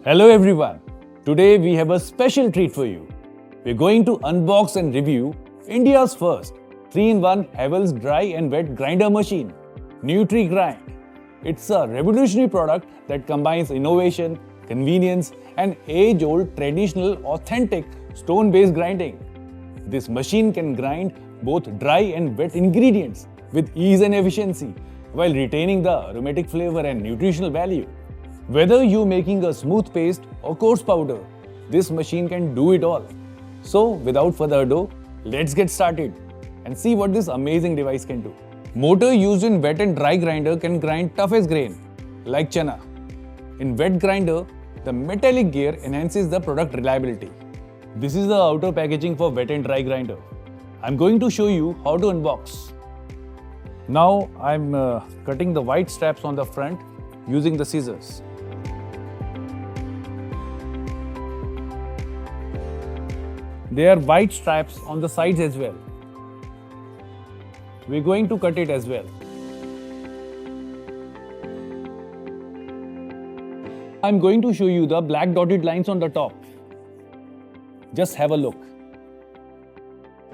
Hello everyone. Today we have a special treat for you. We're going to unbox and review India's first 3-in-1 Havells dry and wet grinder machine, Nutrigrind. It's a revolutionary product that combines innovation, convenience and age-old traditional authentic stone-based grinding. This machine can grind both dry and wet ingredients with ease and efficiency while retaining the aromatic flavor and nutritional value. Whether you're making a smooth paste or coarse powder, this machine can do it all. So without further ado, let's get started and see what this amazing device can do. Motor used in wet and dry grinder can grind toughest grain, like chana. In wet grinder, the metallic gear enhances the product reliability. This is the outer packaging for wet and dry grinder. I'm going to show you how to unbox. Now I'm cutting the white straps on the front using the scissors. There are white straps on the sides as well. We're going to cut it as well. I'm going to show you the black dotted lines on the top. Just have a look.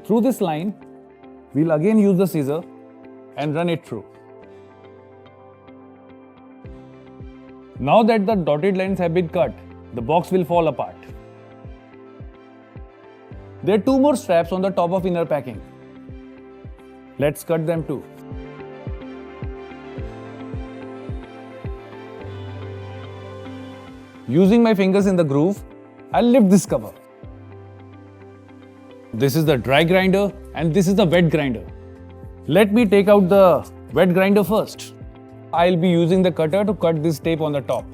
Through this line, we'll again use the scissor and run it through. Now that the dotted lines have been cut, the box will fall apart. There are two more straps on the top of inner packing. Let's cut them too. Using my fingers in the groove, I'll lift this cover. This is the dry grinder and this is the wet grinder. Let me take out the wet grinder first. I'll be using the cutter to cut this tape on the top.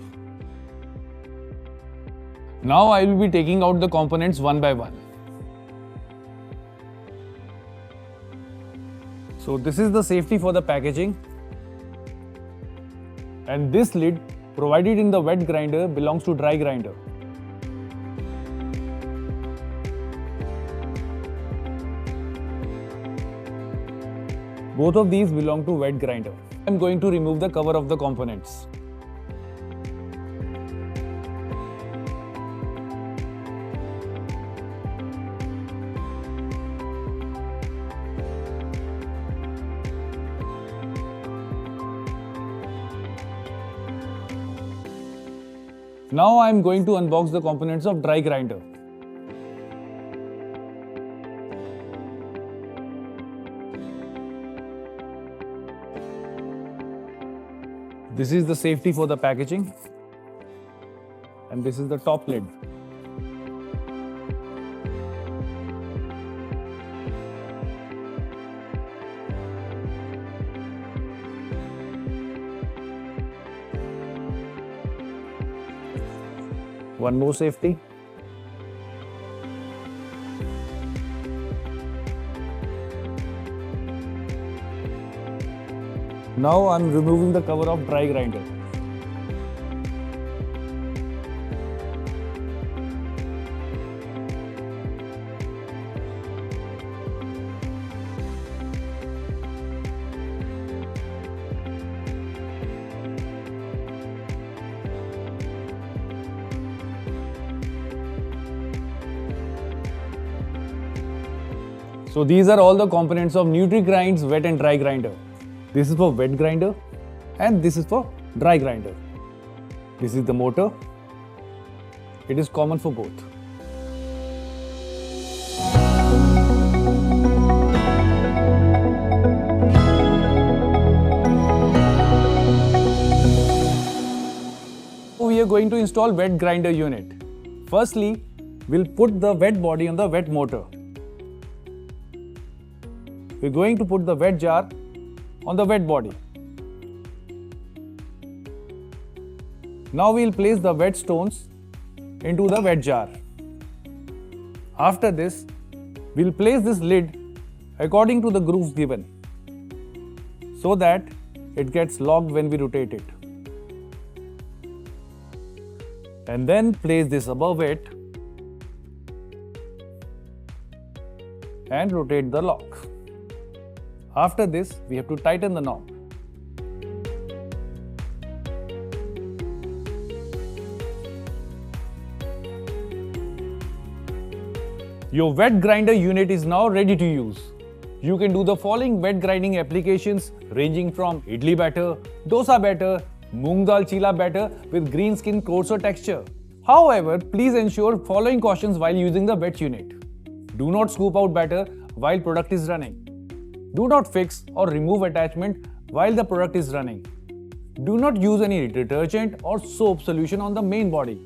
Now I will be taking out the components one by one. So this is the safety for the packaging, and this lid provided in the wet grinder belongs to dry grinder. Both of these belong to wet grinder. I'm going to remove the cover of the components. Now I am going to unbox the components of dry grinder. This is the safety for the packaging, and this is the top lid. One more safety. Now I'm removing the cover of dry grinder. So these are all the components of Nutrigrind's wet and dry grinder. This is for wet grinder and this is for dry grinder. This is the motor. It is common for both. We are going to install wet grinder unit. Firstly, we'll put the wet body on the wet motor. We're going to put the wet jar on the wet body. Now we'll place the wet stones into the wet jar. After this, we'll place this lid according to the grooves given so that it gets locked when we rotate it. And then place this above it and rotate the lock. After this, we have to tighten the knob. Your wet grinder unit is now ready to use. You can do the following wet grinding applications ranging from idli batter, dosa batter, moong dal chila batter with green skin coarser texture. However, please ensure following cautions while using the wet unit. Do not scoop out batter while product is running. Do not fix or remove attachment while the product is running. Do not use any detergent or soap solution on the main body.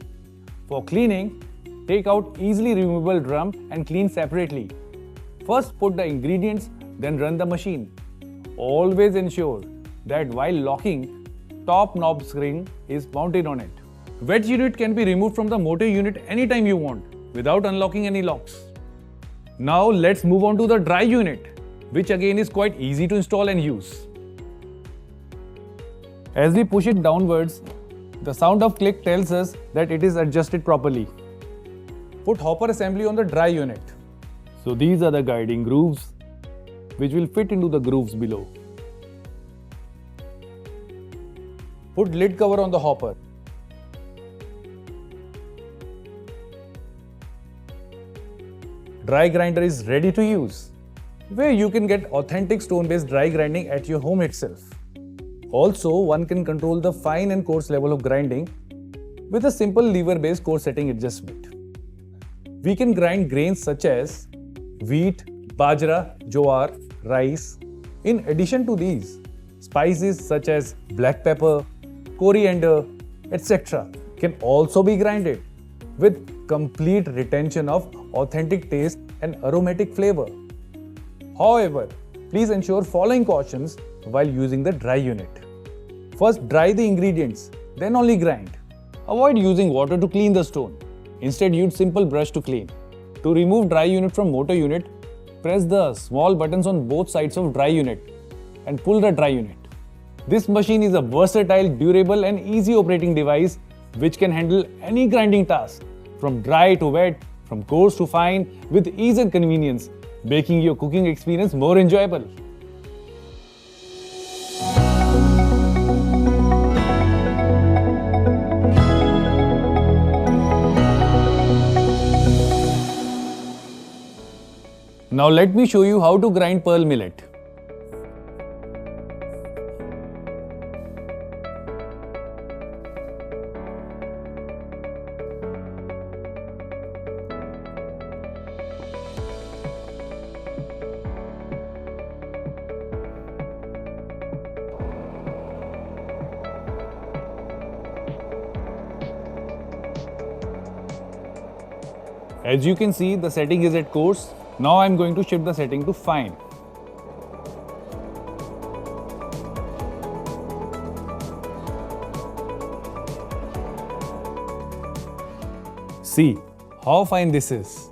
For cleaning, take out easily removable drum and clean separately. First put the ingredients, then run the machine. Always ensure that while locking, top knob spring is mounted on it. Wet unit can be removed from the motor unit anytime you want without unlocking any locks. Now let's move on to the dry unit, which again is quite easy to install and use. As we push it downwards, the sound of click tells us that it is adjusted properly. Put hopper assembly on the dry unit. So these are the guiding grooves, which will fit into the grooves below. Put lid cover on the hopper. Dry grinder is ready to use, where you can get authentic stone-based dry grinding at your home itself. Also, one can control the fine and coarse level of grinding with a simple lever-based coarse setting adjustment. We can grind grains such as wheat, bajra, jowar, rice. In addition to these, spices such as black pepper, coriander, etc. can also be grinded with complete retention of authentic taste and aromatic flavor. However, please ensure following cautions while using the dry unit. First, dry the ingredients, then only grind. Avoid using water to clean the stone. Instead, use simple brush to clean. To remove dry unit from motor unit, press the small buttons on both sides of dry unit and pull the dry unit. This machine is a versatile, durable and easy operating device which can handle any grinding task from dry to wet, from coarse to fine with ease and convenience, making your cooking experience more enjoyable. Now let me show you how to grind pearl millet. As you can see, the setting is at coarse. Now I am going to shift the setting to fine. See how fine this is.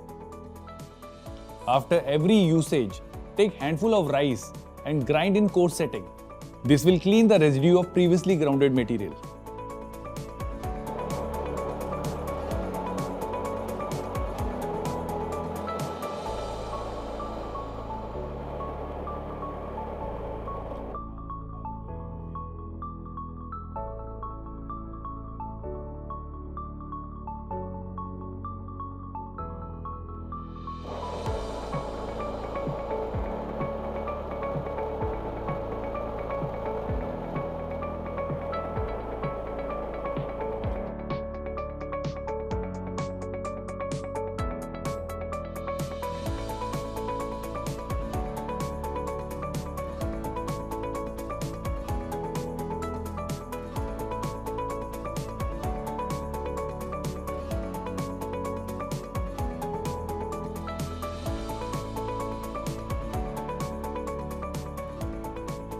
After every usage, take handful of rice and grind in coarse setting. This will clean the residue of previously grounded material.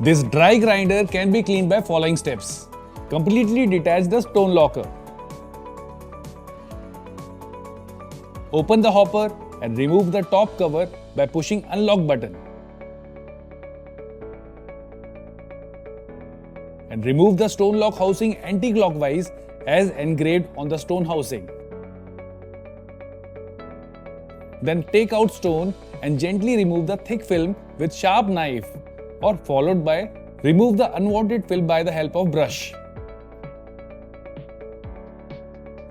This dry grinder can be cleaned by following steps. Completely detach the stone locker. Open the hopper and remove the top cover by pushing unlock button. And remove the stone lock housing anti-clockwise as engraved on the stone housing. Then take out stone and gently remove the thick film with sharp knife, or followed by remove the unwanted film by the help of brush.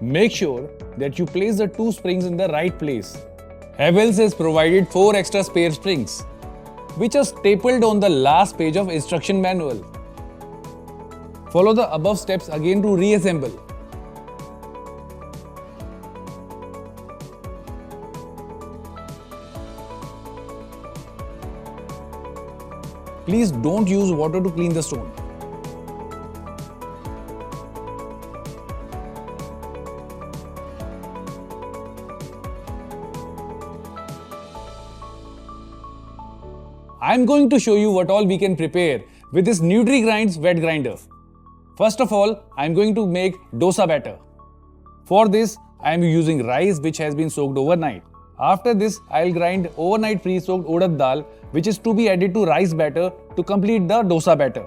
Make sure that you place the two springs in the right place. Havells has provided 4 extra spare springs, which are stapled on the last page of instruction manual. Follow the above steps again to reassemble. Please don't use water to clean the stone. I'm going to show you what all we can prepare with this Nutrigrind's wet grinder. First of all, I'm going to make dosa batter. For this, I am using rice which has been soaked overnight. After this, I'll grind overnight pre-soaked urad dal which is to be added to rice batter to complete the dosa batter.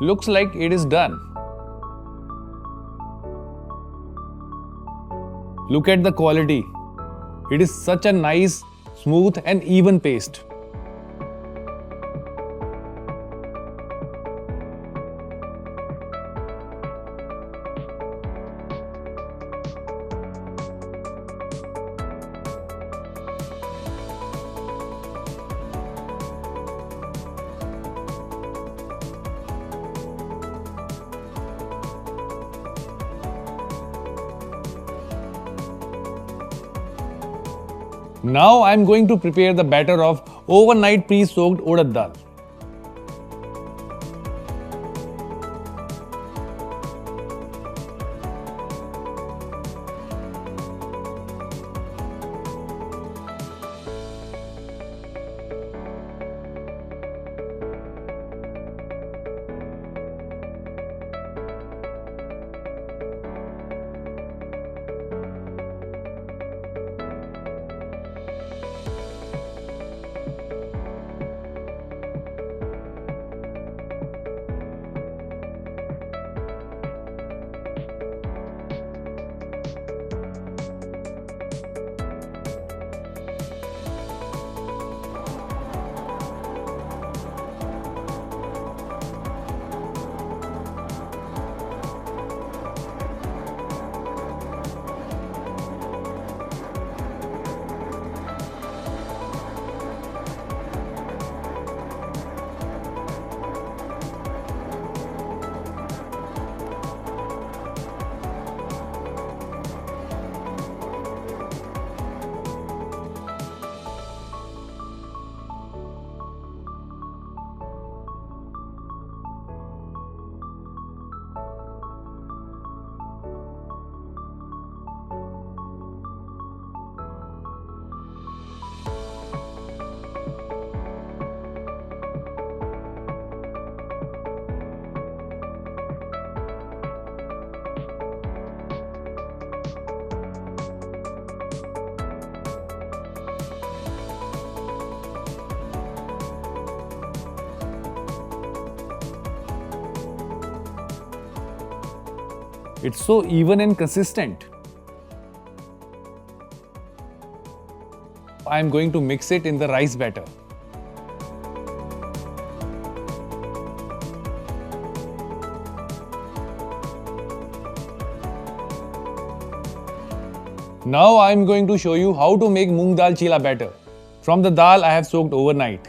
Looks like it is done. Look at the quality. It is such a nice, smooth and even paste. Now I am going to prepare the batter of overnight pre-soaked urad dal. It's so even and consistent. I am going to mix it in the rice batter. Now I am going to show you how to make moong dal chila batter from the dal I have soaked overnight.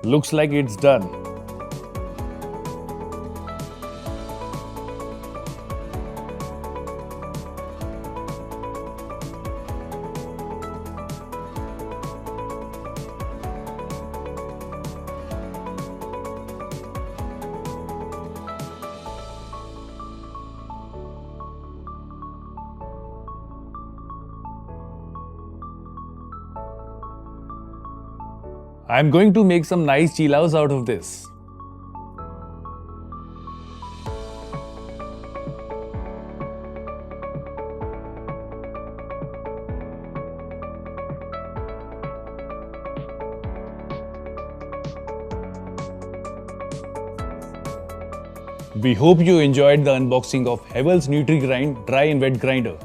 Looks like it's done. I'm going to make some nice chilaos out of this. We hope you enjoyed the unboxing of Havells Nutrigrind Dry and Wet Grinder,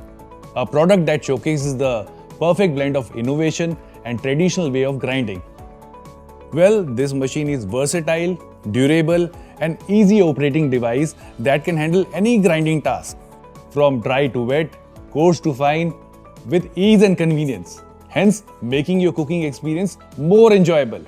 a product that showcases the perfect blend of innovation and traditional way of grinding. Well, this machine is versatile, durable and easy operating device that can handle any grinding task, from dry to wet, coarse to fine, with ease and convenience, hence making your cooking experience more enjoyable.